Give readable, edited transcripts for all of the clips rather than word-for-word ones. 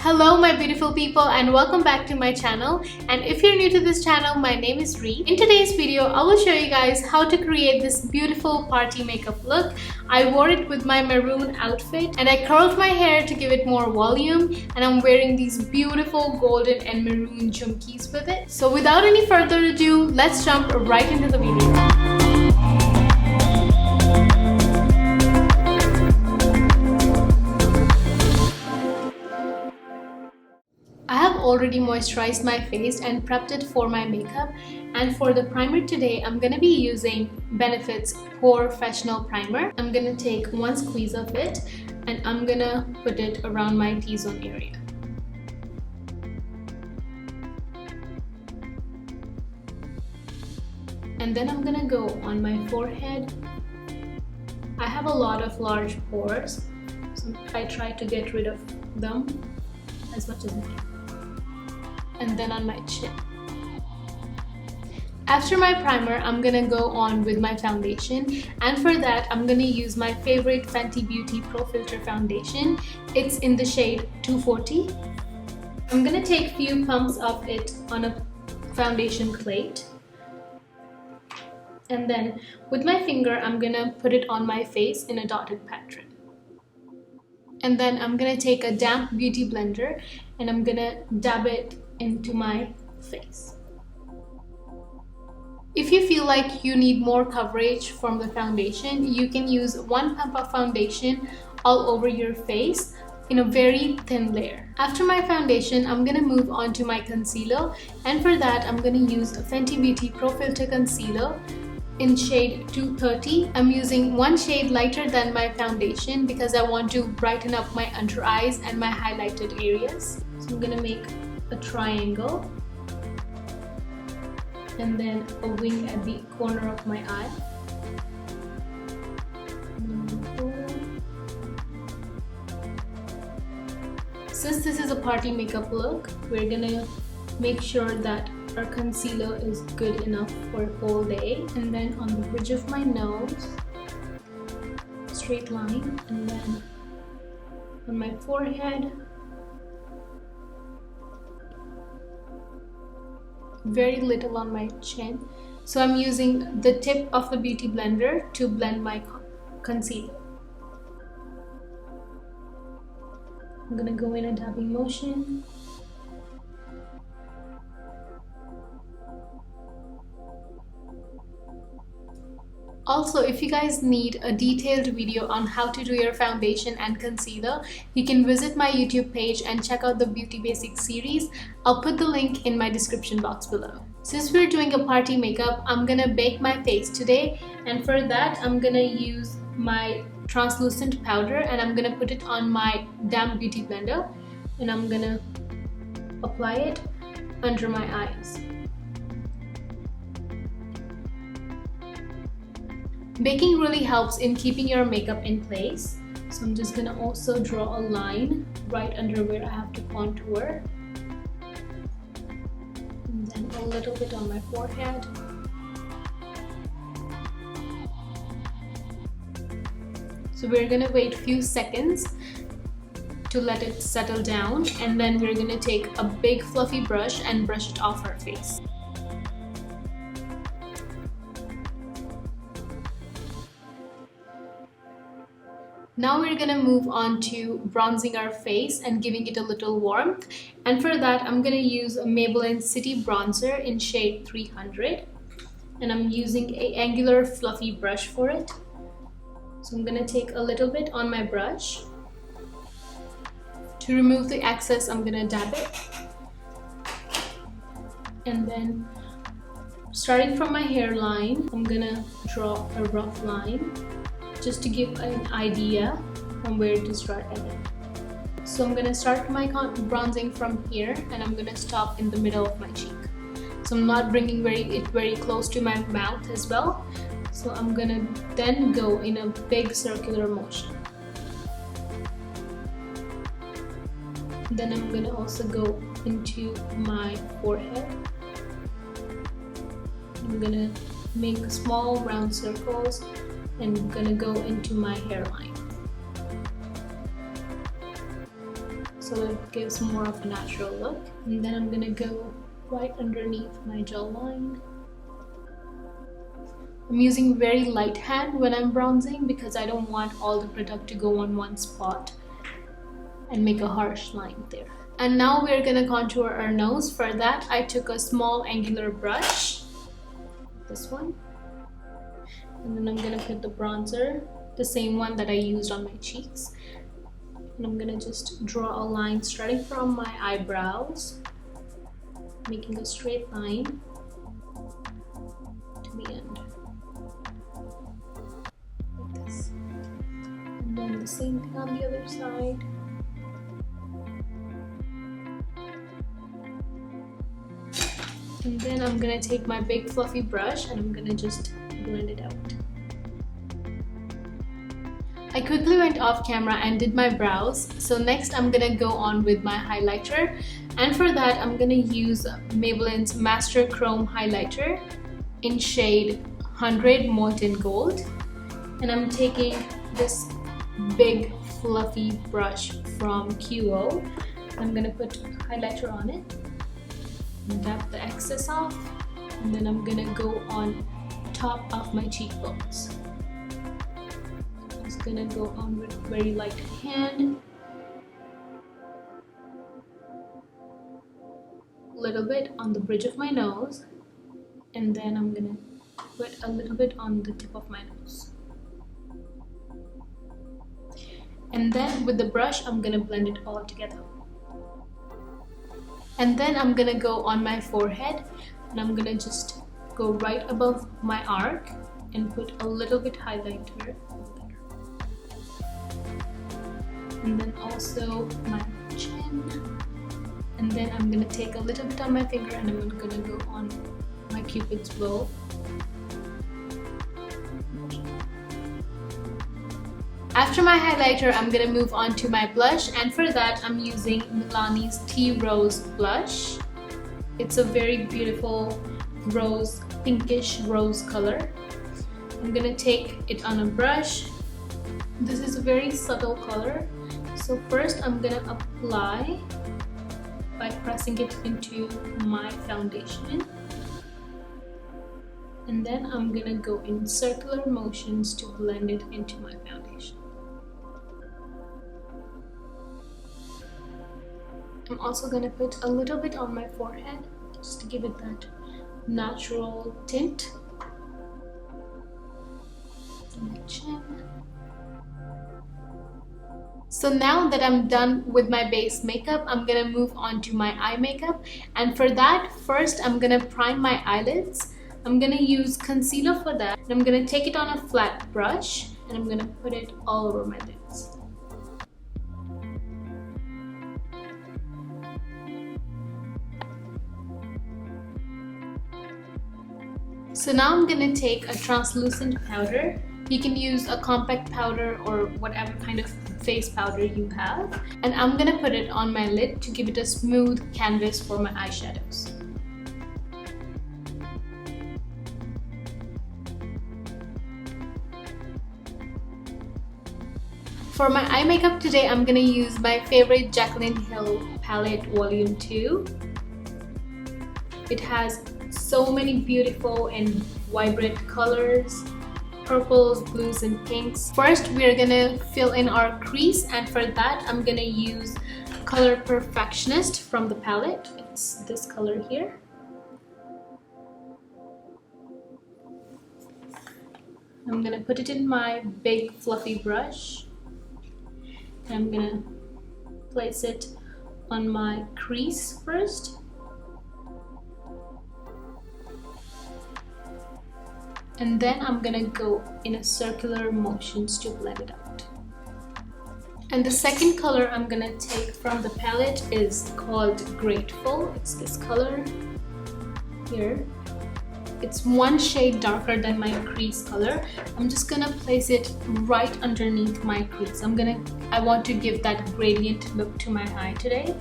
Hello my beautiful people and welcome back to my channel. And if you're new to this channel, my name is Reet. In today's video, I will show you guys how to create this beautiful party makeup look. I wore it with my maroon outfit and I curled my hair to give it more volume, and I'm wearing these beautiful golden and maroon jhumkis with it. So without any further ado, let's jump right into the video. Already moisturized my face and prepped it for my makeup, and for the primer today I'm gonna be using Benefit's Porefessional primer. I'm gonna take one squeeze of it and I'm gonna put it around my T-zone area. And then I'm gonna go on my forehead. I have a lot of large pores, so I try to get rid of them as much as I can. And then on my chin. After my primer, I'm gonna go on with my foundation, and for that I'm gonna use my favorite Fenty Beauty Pro Filter foundation. It's in the shade 240. I'm gonna take few pumps of it on a foundation plate, and then with my finger I'm gonna put it on my face in a dotted pattern. And then I'm gonna take a damp beauty blender and I'm gonna dab it into my face. If you feel like you need more coverage from the foundation, you can use one pump of foundation all over your face in a very thin layer. After my foundation, I'm gonna move on to my concealer, and for that I'm gonna use a Fenty Beauty Pro Filter concealer in shade 230. I'm using one shade lighter than my foundation because I want to brighten up my under eyes and my highlighted areas. So I'm gonna make a triangle and then a wing at the corner of my eye. Since this is a party makeup look, we're gonna make sure that our concealer is good enough for a whole day. And then on the bridge of my nose, straight line, and then on my forehead, very little on my chin. So I'm using the tip of the beauty blender to blend my concealer. I'm gonna go in a dabbing motion. Also, if you guys need a detailed video on how to do your foundation and concealer, you can visit my YouTube page and check out the Beauty Basics series. I'll put the link in my description box below. Since we're doing a party makeup, I'm gonna bake my face today, and for that I'm gonna use my translucent powder and I'm gonna put it on my damp beauty blender, and I'm gonna apply it under my eyes. Baking really helps in keeping your makeup in place. So I'm just gonna also draw a line right under where I have to contour. And then a little bit on my forehead. So we're gonna wait a few seconds to let it settle down, and then we're gonna take a big fluffy brush and brush it off our face. Now we're gonna move on to bronzing our face and giving it a little warmth, and for that I'm gonna use a Maybelline City Bronzer in shade 300, and I'm using an angular fluffy brush for it. So I'm gonna take a little bit on my brush. To remove the excess, I'm gonna dab it, and then starting from my hairline, I'm gonna draw a rough line just to give an idea on where to start at it. So I'm gonna start my bronzing from here, and I'm gonna stop in the middle of my cheek. So I'm not bringing it very close to my mouth as well. So I'm gonna then go in a big circular motion. Then I'm gonna also go into my forehead. I'm gonna make small round circles and I'm gonna go into my hairline. so that it gives more of a natural look. And then I'm gonna go right underneath my jawline. I'm using very light hand when I'm bronzing because I don't want all the product to go on one spot and make a harsh line there. And now we're gonna contour our nose. For that, I took a small angular brush, this one, and then I'm gonna put the bronzer, the same one that I used on my cheeks. And I'm gonna just draw a line starting from my eyebrows, making a straight line to the end. Like this. And then the same thing on the other side. And then I'm gonna take my big fluffy brush and I'm gonna just blend it out. I quickly went off camera and did my brows. So next I'm gonna go on with my highlighter. And for that I'm gonna use Maybelline's Master Chrome Highlighter in shade 100 Molten Gold. And I'm taking this big fluffy brush from QO. I'm gonna put highlighter on it. Tap the excess off, and then I'm gonna go on top of my cheekbones. Just gonna go on with very light hand, a little bit on the bridge of my nose, and then I'm gonna put a little bit on the tip of my nose. And then with the brush, I'm gonna blend it all together. And then I'm gonna go on my forehead and I'm gonna just go right above my arc and put a little bit highlighter there. And then also my chin. And then I'm gonna take a little bit on my finger and I'm gonna go on my Cupid's bow. After my highlighter, I'm gonna move on to my blush, and for that I'm using Milani's Tea Rose blush. It's a very beautiful rose, pinkish rose color. I'm gonna take it on a brush. This is a very subtle color. So first I'm gonna apply by pressing it into my foundation. And then I'm gonna go in circular motions to blend it into my foundation. I'm also going to put a little bit on my forehead just to give it that natural tint. And my chin. So now that I'm done with my base makeup, I'm going to move on to my eye makeup. And for that, first I'm going to prime my eyelids. I'm going to use concealer for that. And I'm going to take it on a flat brush and I'm going to put it all over my lids. So now I'm going to take a translucent powder. You can use a compact powder or whatever kind of face powder you have. And I'm going to put it on my lid to give it a smooth canvas for my eyeshadows. For my eye makeup today, I'm going to use my favorite Jaclyn Hill palette volume 2. It has so many beautiful and vibrant colors, purples, blues, and pinks. First, we're gonna fill in our crease, and for that, I'm gonna use Color Perfectionist from the palette. It's this color here. I'm gonna put it in my big fluffy brush, and I'm gonna place it on my crease first. And then I'm gonna go in a circular motions to blend it out. And the second color I'm gonna take from the palette is called Grateful. It's this color here. It's one shade darker than my crease color. I'm just gonna place it right underneath my crease. I want to give that gradient look to my eye today.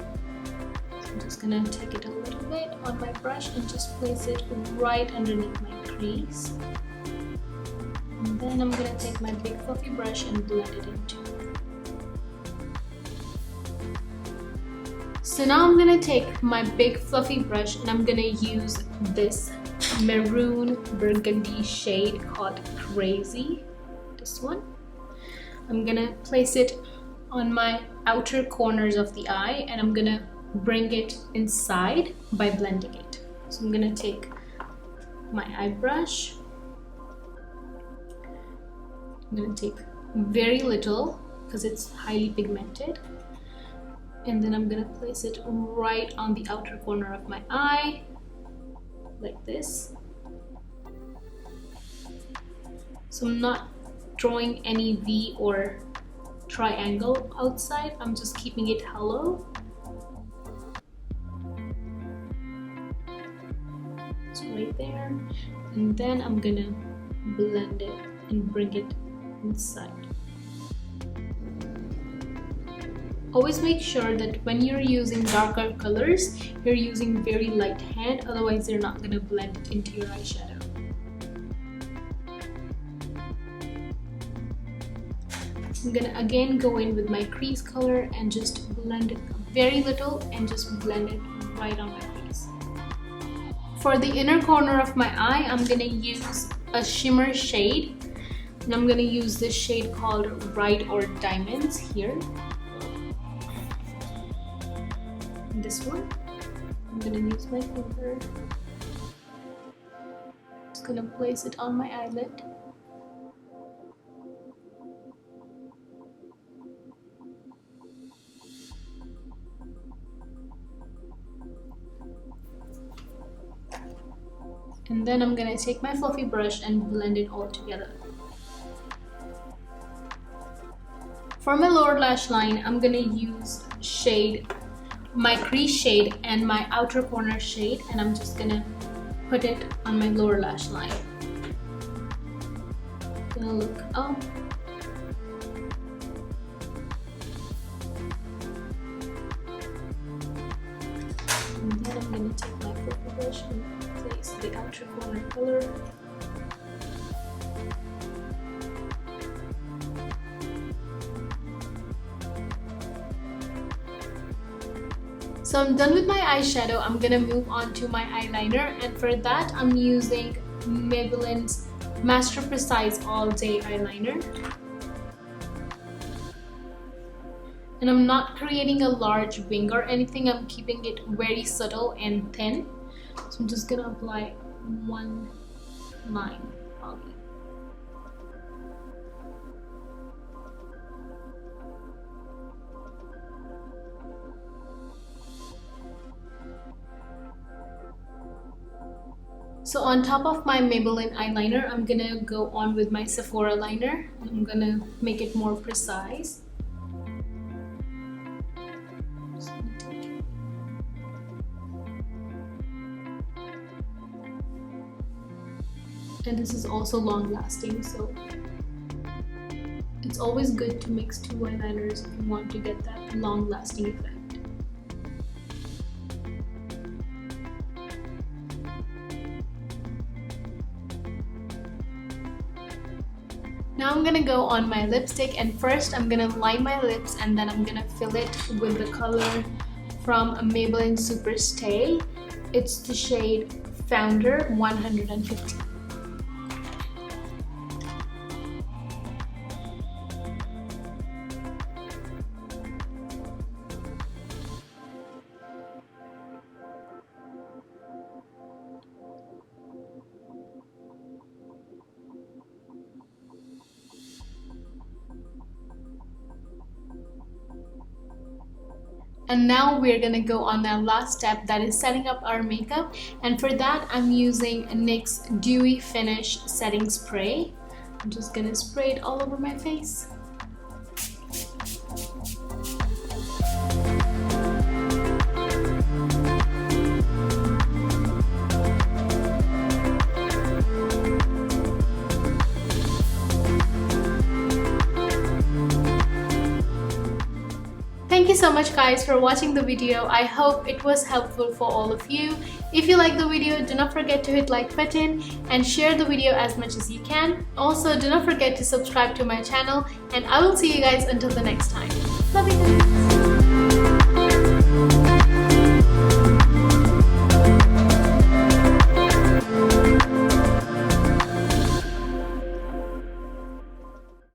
So I'm just gonna take it a little bit on my brush and just place it right underneath my crease. And then I'm gonna take my big fluffy brush and blend it into. So now I'm gonna take my big fluffy brush and I'm gonna use this maroon burgundy shade called Crazy. This one. I'm gonna place it on my outer corners of the eye and I'm gonna bring it inside by blending it. So I'm gonna take my eye brush. I'm gonna take very little because it's highly pigmented, and then I'm gonna place it right on the outer corner of my eye like this. So I'm not drawing any V or triangle outside, I'm just keeping it hollow. So right there, and then I'm gonna blend it and bring it inside. Always make sure that when you're using darker colors, you're using very light hand, otherwise they're not gonna blend it into your eyeshadow. I'm gonna again go in with my crease color and just blend it very little and just blend it right on my face. For the inner corner of my eye, I'm gonna use a shimmer shade, and I'm gonna use this shade called Ride or Diamonds here. And this one, I'm gonna use my finger. Just gonna place it on my eyelid. And then I'm gonna take my fluffy brush and blend it all together. For my lower lash line, I'm gonna use my crease shade and my outer corner shade, and I'm just gonna put it on my lower lash line. Gonna look up. And then I'm gonna take my fluffy brush and place the outer corner color. So I'm done with my eyeshadow. I'm gonna move on to my eyeliner, and for that I'm using Maybelline's Master Precise All Day Eyeliner. And I'm not creating a large wing or anything, I'm keeping it very subtle and thin. So I'm just gonna apply one line only. So on top of my Maybelline eyeliner, I'm gonna go on with my Sephora liner. I'm gonna make it more precise. And this is also long lasting, so it's always good to mix two eyeliners if you want to get that long lasting effect. Now I'm gonna go on my lipstick, and first I'm gonna line my lips and then I'm gonna fill it with the color from Maybelline Super Stay. It's the shade Founder 150. And now we're gonna go on that last step, that is setting up our makeup. And for that, I'm using NYX Dewy Finish Setting Spray. I'm just gonna spray it all over my face. Thank you so much guys for watching the video. I hope it was helpful for all of you. If you like the video, do not forget to hit like button and share the video as much as you can. Also, do not forget to subscribe to my channel, and I will see you guys until the next time. Love you guys.